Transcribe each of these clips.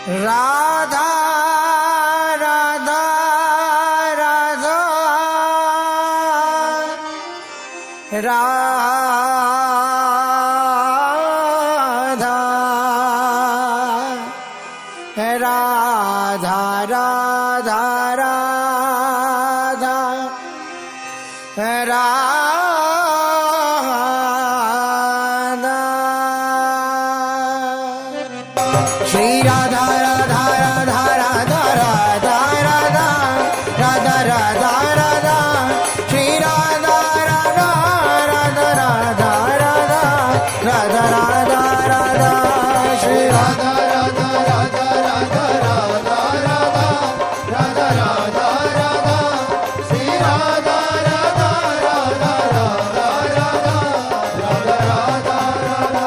राधा राधा राधा राधा राधा राधा राधा राधा श्री राधा राधा राधा राधा राधा राधा राधा राधा राधा श्री राधा राधा राधा राधा राधा राधा राधा राधा श्री राधा राधा राधा राधा राधा राधा राधा राधा राधा श्री राधा राधा राधा राधा राधा राधा राधा राधा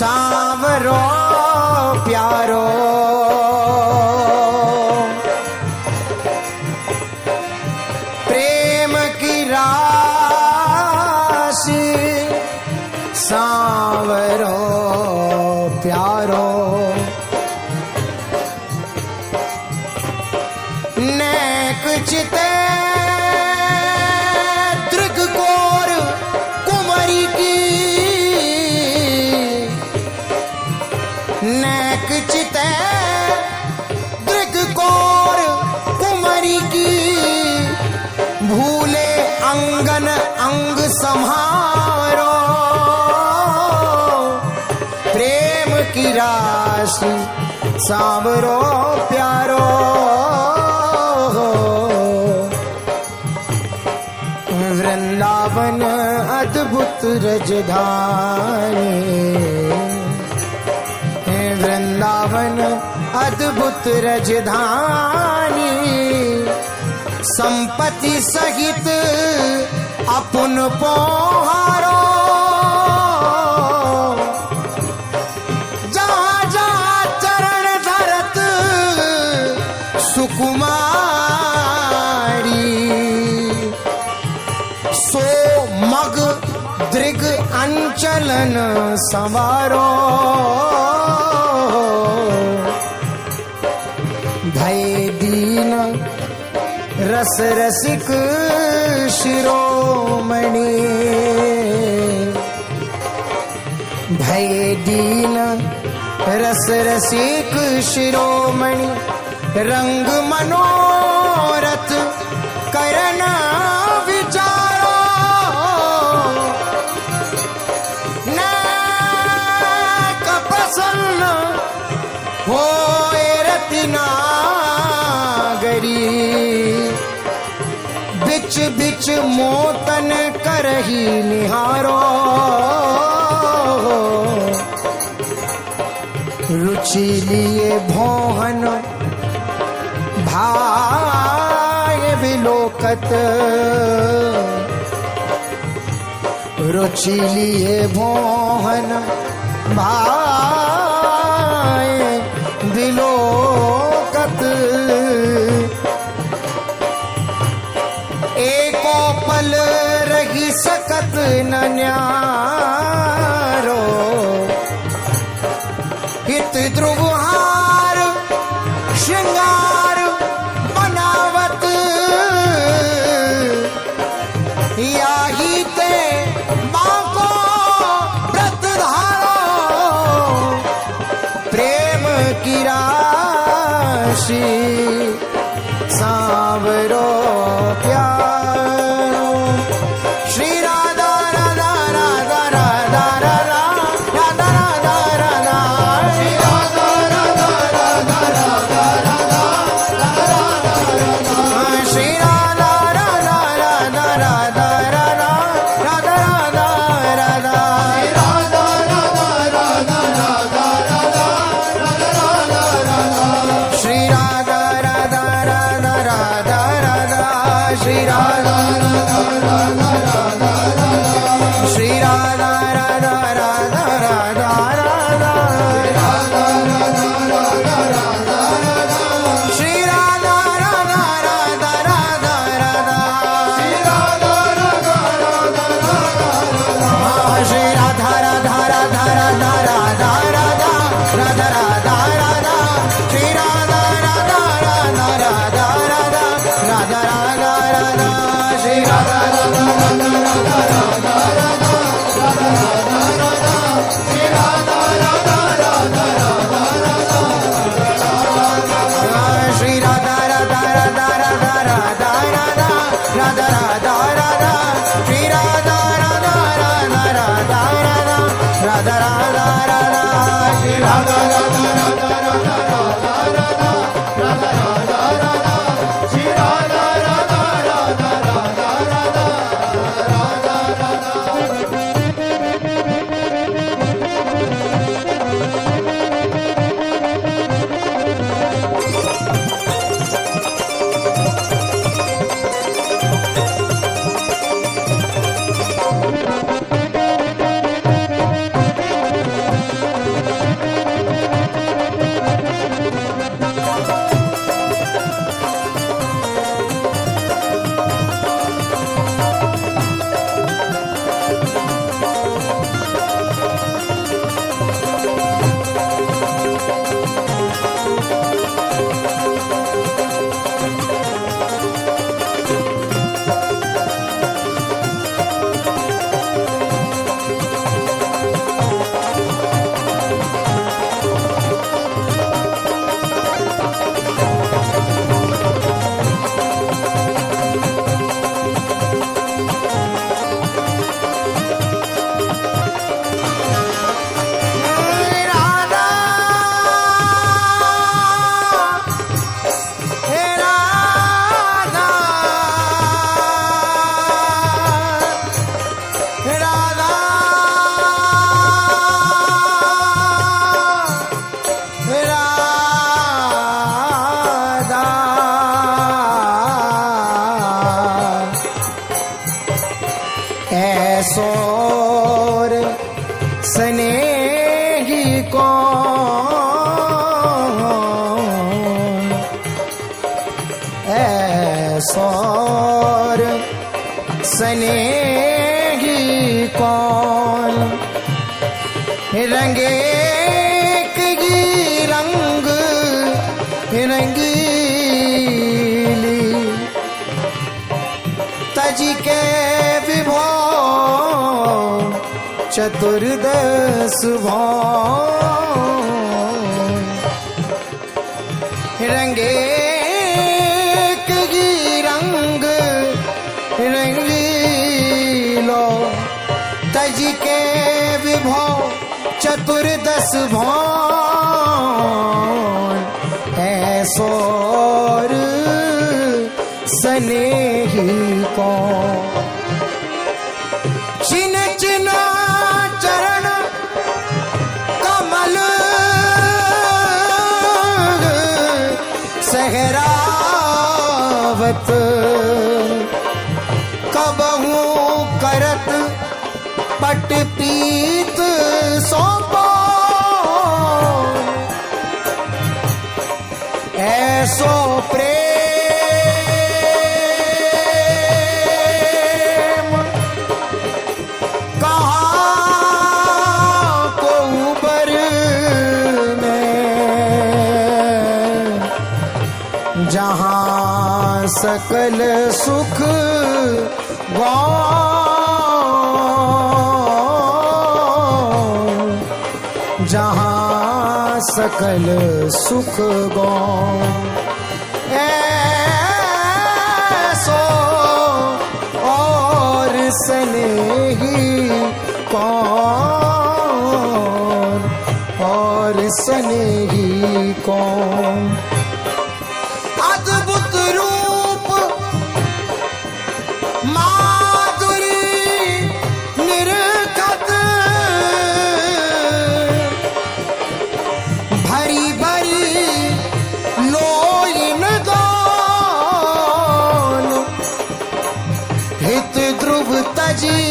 सांवरो प्यारो प्रेम की राशि सांवरो प्यारो नेक चिते त्रिगकोर कुमारी की नेक चिते त्रिगकोर कुमारी की भूले अंगन अंग संहारो प्रेम की राशि सांवरो प्यारो वृंदावन अद्भुत रजधानी वृंदावन अद्भुत रजधानी संपत्ति सहित अपुन पोहारो जहाँ जहाँ चरण धरत सुकुमारी सो मग दृग अंचलन संवारो भय दीन रस रसिक शिरोमणि भय दीन रस रसिक शिरोमणि रंग मनोरथ करना विचारो न कपसन होए रत्नागरी बिच बिच मोतन करही निहारो रुचि लिए भोहन भाय विलोकत रुचि लिए भोहन भाय विलोकत एको पल रही सकत न न्यारो हित ध्रुवहार श्रृंगार बनावत याही ते बाको व्रत धारो प्रेम की राशि सांवरो प्यारो श्री राधा राधा राधा राधा राधा राधा राधा राधा श्री राधा राधा राधा राधा राधा राधा श्री राधा राधा राधा राधा राधा राधा राधा राधा श्री राधा राधा राधा राधा राधा श्री राधा राधा राधा राधा श्री राधा राधा राधा राधा राधा श्री राधा राधा राधा राधा राधा श्री राधा राधा राधा राधा राधा राधा राधा राधा राधा श्री राधा राधा राधा राधा राधा राधा राधा राधा श्री राधा राधा राधा राधा राधा श्री राधा राधा राधा राधा श्री राधा राधा राधा राधा राधा राधा राधा राधा राधा श्री राधा राधा राधा राधा राधा राधा राधा राधा श्री राधा राधा राधा राधा राधा राधा राधा राधा श्री राधा राधा राधा राधा राधा कौन ऐसोर स्नेही कौन रंगे की रंग रंगीली तजी के विभो चतुर्दश भौं रंगे की रंग रंगीलो तजी के विभो चतुर्दश भौं ऐसोर स्नेही कौन चिन चिन चरण कमल सहरावत कबहू करत पट पीत सौंपो ऐसो प्रेम कहाँ को ऊपर में जहाँ सकल सुख गौं जहाँ सकल सुख गौं ऐसो और स्नेही कौन और स्नेही कौन अद्भुत रूप माधुरी निरखत भरी भरी लोइन दोन हित ध्रुव तजी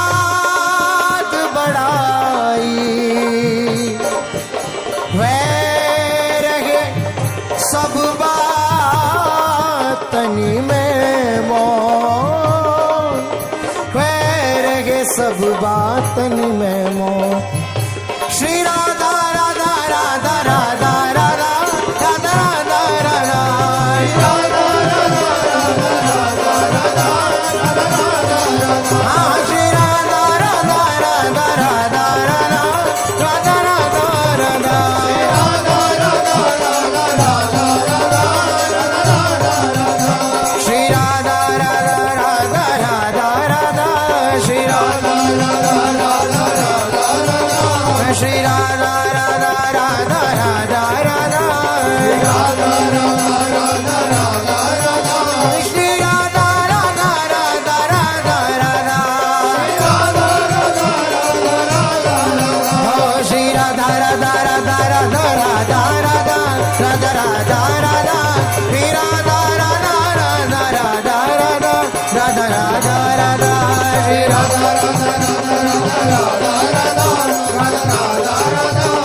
मर्याद बढ़ाई वह रहे सब बातनी में मौन वह रहे सब बातनी में मौन श्री राधा राधा राधा राधा राधा राधा राधा राधा हाँ श्री राधा राधा राधा राधा राधा राधा राधा श्री राधा राधा राधा राधा राधा श्री राधा श्री राधा राधा राधा राधा राधा श्री राधा राधा राधा राधा राधा हो श्री राधा राधा राधा राधा राधा राधा राधा राधा राधा श्री राधा राधा राधा राधा राधा राधा राधा राधा श्री राधा राधा राधा राधा राधा राधा राधा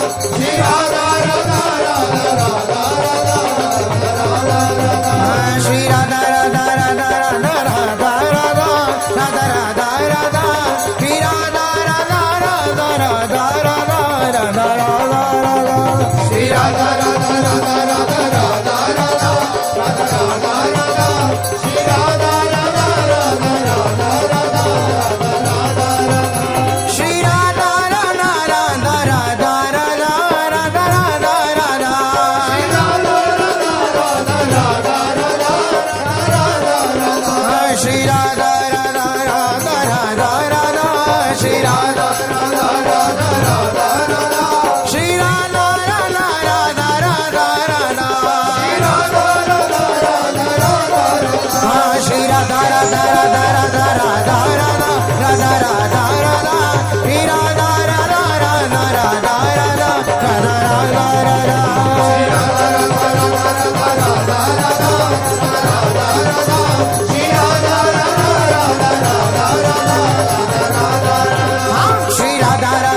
राधा